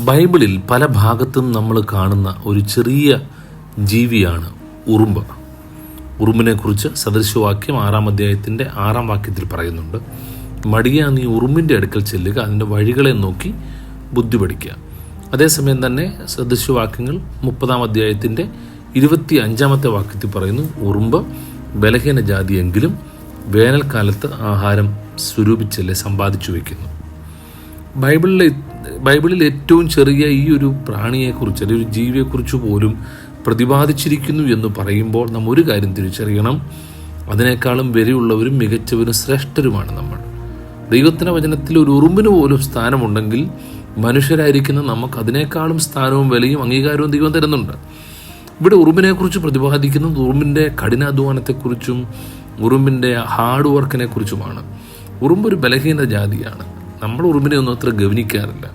ബൈബിളിൽ പല ഭാഗത്തും നമ്മൾ കാണുന്ന ഒരു ചെറിയ ജീവിയാണ് ഉറുമ്പ്. ഉറുമ്പിനെക്കുറിച്ച് സദൃശവാക്യം 6-ാം അധ്യായത്തിൻ്റെ 6-ാം വാക്യത്തിൽ പറയുന്നുണ്ട്, മടിയ നീ ഉറുമ്പിൻ്റെ അടുക്കൽ ചെല്ലുക, അതിൻ്റെ വഴികളെ നോക്കി ബുദ്ധി പഠിക്കുക. അതേസമയം തന്നെ സദൃശവാക്യങ്ങൾ 30-ാം അധ്യായത്തിൻ്റെ 25-ാമത്തെ വാക്യത്തിൽ പറയുന്നു, ഉറുമ്പ് ബലഹീന ജാതിയെങ്കിലും വേനൽക്കാലത്ത് ആഹാരം സ്വരൂപിച്ചല്ലേ സമ്പാദിച്ചു വയ്ക്കുന്നു. ബൈബിളിൽ ഏറ്റവും ചെറിയ ഈ ഒരു പ്രാണിയെക്കുറിച്ച് അല്ലെങ്കിൽ ഒരു ജീവിയെക്കുറിച്ച് പോലും പ്രതിപാദിച്ചിരിക്കുന്നു എന്ന് പറയുമ്പോൾ നാം ഒരു കാര്യം തിരിച്ചറിയണം, അതിനേക്കാളും വിലയുള്ളവരും മികച്ചവരും ശ്രേഷ്ഠരുമാണ് നമ്മൾ. ദൈവത്തിൻ്റെ വചനത്തിൽ ഒരു ഉറുമ്പിന് പോലും സ്ഥാനമുണ്ടെങ്കിൽ മനുഷ്യരായിരിക്കുന്ന നമുക്ക് അതിനേക്കാളും സ്ഥാനവും വിലയും അംഗീകാരവും ദൈവം തരുന്നുണ്ട്. ഇവിടെ ഉറുമ്പിനെക്കുറിച്ച് പ്രതിപാദിക്കുന്നത് ഉറുമ്പിൻ്റെ കഠിനാധ്വാനത്തെക്കുറിച്ചും ഉറുമ്പിൻ്റെ ഹാർഡ് വർക്കിനെ കുറിച്ചുമാണ്. ഉറുമ്പൊരു ബലഹീന ജാതിയാണ്. നമ്മൾ ഉറുമ്പിനെ ഒന്നും അത്ര ഗവനിക്കാറില്ല.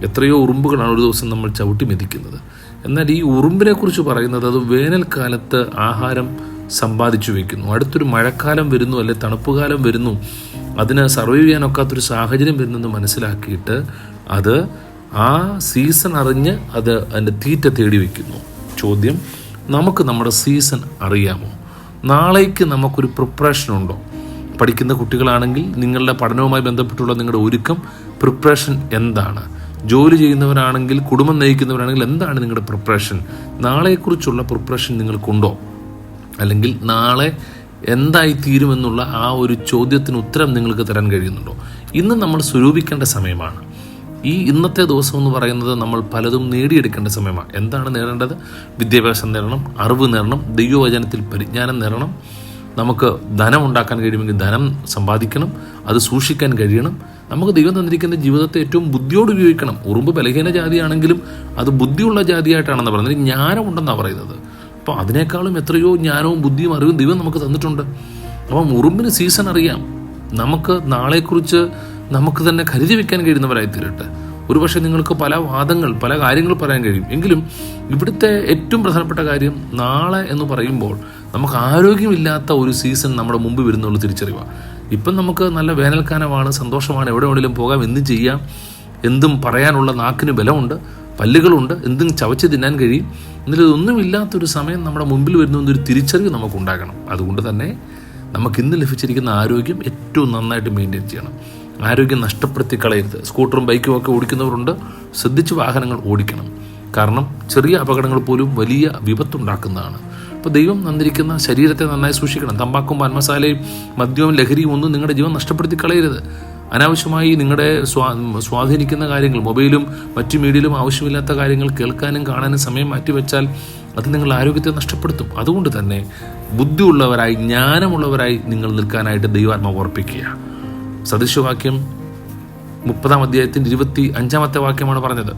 എത്രയോ ഉറുമ്പുകളാണ് ഒരു ദിവസം നമ്മൾ ചവിട്ടി മെതിക്കുന്നത്. എന്നാൽ ഈ ഉറുമ്പിനെ കുറിച്ച് പറയുന്നത് അത് വേനൽക്കാലത്ത് ആഹാരം സമ്പാദിച്ചു വയ്ക്കുന്നു. അടുത്തൊരു മഴക്കാലം വരുന്നു, അല്ലെ തണുപ്പുകാലം വരുന്നു, അതിന് സർവൈവ് ചെയ്യാനൊക്കാത്തൊരു സാഹചര്യം വരുന്നെന്ന് മനസ്സിലാക്കിയിട്ട് അത് ആ സീസൺ അറിഞ്ഞ് അത് അതിൻ്റെ തീറ്റ തേടി വയ്ക്കുന്നു. ചോദ്യം, നമുക്ക് നമ്മുടെ സീസൺ അറിയാമോ? നാളേക്ക് നമുക്കൊരു പ്രിപ്പറേഷൻ ഉണ്ടോ? പഠിക്കുന്ന കുട്ടികളാണെങ്കിൽ നിങ്ങളുടെ പഠനവുമായി ബന്ധപ്പെട്ടുള്ള നിങ്ങളുടെ ഒരുക്കം, പ്രിപ്പറേഷൻ എന്താണ്? ജോലി ചെയ്യുന്നവരാണെങ്കിൽ, കുടുംബം നയിക്കുന്നവരാണെങ്കിൽ എന്താണ് നിങ്ങളുടെ പ്രിപ്പറേഷൻ? നാളെക്കുറിച്ചുള്ള പ്രിപ്പറേഷൻ നിങ്ങൾക്കുണ്ടോ? അല്ലെങ്കിൽ നാളെ എന്തായിത്തീരുമെന്നുള്ള ആ ഒരു ചോദ്യത്തിന് ഉത്തരം നിങ്ങൾക്ക് തരാൻ കഴിയുന്നുണ്ടോ? ഇന്ന് നമ്മൾ സ്വരൂപിക്കേണ്ട സമയമാണ്. ഈ ഇന്നത്തെ ദിവസം എന്ന് പറയുന്നത് നമ്മൾ പലതും നേടിയെടുക്കേണ്ട സമയമാണ്. എന്താണ് നേടേണ്ടത്? വിദ്യാഭ്യാസം നേടണം, അറിവ് നേടണം, ദൈവവചനത്തിൽ പരിജ്ഞാനം നേടണം. നമുക്ക് ധനം ഉണ്ടാക്കാൻ കഴിയുമെങ്കിൽ ധനം സമ്പാദിക്കണം, അത് സൂക്ഷിക്കാൻ കഴിയണം. നമുക്ക് ദൈവം തന്നിരിക്കുന്ന ജീവിതത്തെ ഏറ്റവും ബുദ്ധിയോട് ഉപയോഗിക്കണം. ഉറുമ്പ് ബലഹീന ജാതിയാണെങ്കിലും അത് ബുദ്ധിയുള്ള ജാതിയായിട്ടാണെന്ന് പറയുന്നത്, ജ്ഞാനമുണ്ടെന്നാണ് പറയുന്നത്. അപ്പോൾ അതിനേക്കാളും എത്രയോ ജ്ഞാനവും ബുദ്ധിയും അറിവും ദൈവം നമുക്ക് തന്നിട്ടുണ്ട്. അപ്പം ഉറുമ്പിന് സീസൺ അറിയാം. നമുക്ക് നാളെക്കുറിച്ച് നമുക്ക് തന്നെ കരുതി വയ്ക്കാൻ കഴിയുന്നവരായി തീരട്ടെ. ഒരുപക്ഷെ നിങ്ങൾക്ക് പല വാദങ്ങൾ, പല കാര്യങ്ങൾ പറയാൻ കഴിയും. എങ്കിലും ഇവിടുത്തെ ഏറ്റവും പ്രധാനപ്പെട്ട കാര്യം, നാളെ എന്ന് പറയുമ്പോൾ നമുക്ക് ആരോഗ്യമില്ലാത്ത ഒരു സീസൺ നമ്മുടെ മുമ്പ് വരുന്നുള്ള തിരിച്ചറിയുക. ഇപ്പം നമുക്ക് നല്ല വേനൽക്കാലമാണ്, സന്തോഷമാണ്, എവിടെ വേണമെങ്കിലും പോകാം, എന്തും ചെയ്യാം, എന്തും പറയാനുള്ള നാക്കിന് ബലമുണ്ട്, പല്ലുകളുണ്ട്, എന്തും ചവച്ച് തിന്നാൻ കഴിയും. എന്നിട്ട് ഇതൊന്നുമില്ലാത്തൊരു സമയം നമ്മുടെ മുമ്പിൽ വരുന്ന ഒരു തിരിച്ചറിവ് നമുക്കുണ്ടാകണം. അതുകൊണ്ട് തന്നെ നമുക്ക് ഇന്ന് ലഭിച്ചിരിക്കുന്ന ആരോഗ്യം ഏറ്റവും നന്നായിട്ട് മെയിൻറ്റെയിൻ ചെയ്യണം. ആരോഗ്യം നഷ്ടപ്പെടുത്തി കളയരുത്. സ്കൂട്ടറും ബൈക്കും ഒക്കെ ഓടിക്കുന്നവരുണ്ട്, ശ്രദ്ധിച്ച് വാഹനങ്ങൾ ഓടിക്കണം. കാരണം ചെറിയ അപകടങ്ങൾ പോലും വലിയ വിപത്തുണ്ടാക്കുന്നതാണ്. അപ്പോൾ ദൈവം തന്നിരിക്കുന്ന ശരീരത്തെ നന്നായി സൂക്ഷിക്കണം. തമ്പാക്കും പാൻമസാലയും മദ്യവും ലഹരിയും ഒന്നും നിങ്ങളുടെ ജീവൻ നഷ്ടപ്പെടുത്തി കളയരുത്. അനാവശ്യമായി നിങ്ങളുടെ സ്വാധീനിക്കുന്ന കാര്യങ്ങൾ, മൊബൈലും മറ്റു മീഡിയയിലും ആവശ്യമില്ലാത്ത കാര്യങ്ങൾ കേൾക്കാനും കാണാനും സമയം മാറ്റിവെച്ചാൽ അത് നിങ്ങളുടെ ആരോഗ്യത്തെ നഷ്ടപ്പെടുത്തും. അതുകൊണ്ട് തന്നെ ബുദ്ധിയുള്ളവരായി, ജ്ഞാനമുള്ളവരായി നിങ്ങൾ നിൽക്കാനായിട്ട് ദൈവാത്മാവ് ഓർപ്പിക്കുക. സദൃശവാക്യം 30-ാം അധ്യായത്തിൻ്റെ 25-ാമത്തെ വാക്യമാണ് പറഞ്ഞത്.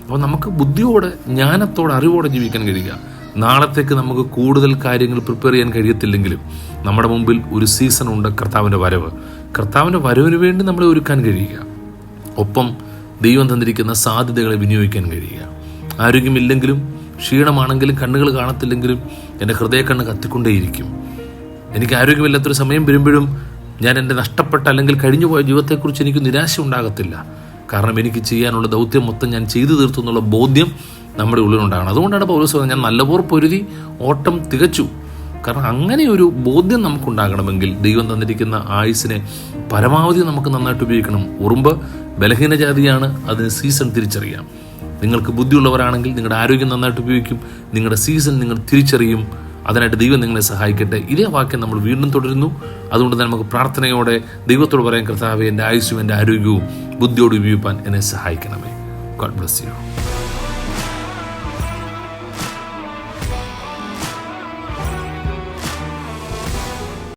അപ്പോൾ നമുക്ക് ബുദ്ധിയോടെ, ജ്ഞാനത്തോടെ, അറിവോടെ ജീവിക്കാൻ കഴിയുക. നാളത്തേക്ക് നമുക്ക് കൂടുതൽ കാര്യങ്ങൾ പ്രിപ്പയർ ചെയ്യാൻ കഴിയത്തില്ലെങ്കിലും നമ്മുടെ മുമ്പിൽ ഒരു സീസൺ ഉണ്ട്, കർത്താവിൻ്റെ വരവ്. കർത്താവിൻ്റെ വരവിന് വേണ്ടി നമ്മളെ ഒരുക്കാൻ കഴിയുക. ഒപ്പം ദൈവം തന്നിരിക്കുന്ന സാധ്യതകളെ വിനിയോഗിക്കാൻ കഴിയുക. ആരോഗ്യമില്ലെങ്കിലും, ക്ഷീണമാണെങ്കിലും, കണ്ണുകൾ കാണത്തില്ലെങ്കിലും എൻ്റെ ഹൃദയക്കണ്ണ് കത്തിക്കൊണ്ടേയിരിക്കും. എനിക്ക് ആരോഗ്യമില്ലാത്തൊരു സമയം വരുമ്പോഴും ഞാൻ എൻ്റെ നഷ്ടപ്പെട്ട അല്ലെങ്കിൽ കഴിഞ്ഞുപോയ ജീവിതത്തെക്കുറിച്ച് എനിക്ക് നിരാശ ഉണ്ടാകത്തില്ല. കാരണം എനിക്ക് ചെയ്യാനുള്ള ദൗത്യം മൊത്തം ഞാൻ ചെയ്തു തീർത്തു എന്നുള്ള ബോധ്യം നമ്മുടെ ഉള്ളിലുണ്ടാകണം. അതുകൊണ്ടാണ് പൗലോസ് പറഞ്ഞത്, ഞാൻ നല്ലപോർ പൊരുതി ഓട്ടം തികച്ചു. കാരണം അങ്ങനെ ഒരു ബോധ്യം നമുക്കുണ്ടാകണമെങ്കിൽ ദൈവം തന്നിരിക്കുന്ന ആയുസ്സിനെ പരമാവധി നമുക്ക് നന്നായിട്ട് ഉപയോഗിക്കണം. ഉറുമ്പ് ബലഹീന ജാതിയാണ്, അതിന് സീസൺ തിരിച്ചറിയാം. നിങ്ങൾക്ക് ബുദ്ധിയുള്ളവരാണെങ്കിൽ നിങ്ങളുടെ ആരോഗ്യം നന്നായിട്ട് ഉപയോഗിക്കും, നിങ്ങളുടെ സീസൺ നിങ്ങൾ തിരിച്ചറിയും. അതിനായിട്ട് ദൈവം നിങ്ങളെ സഹായിക്കട്ടെ. ഇതേ വാക്യം നമ്മൾ വീണ്ടും തുടരുന്നു. അതുകൊണ്ട് തന്നെ നമുക്ക് പ്രാർത്ഥനയോടെ ദൈവത്തോട് പറയാൻ, കർത്താവേ, എൻ്റെ ആയുസ്സും എൻ്റെ ആരോഗ്യവും ബുദ്ധിയോട് ഉപയോഗിക്കാൻ എന്നെ സഹായിക്കണമേ. God bless you.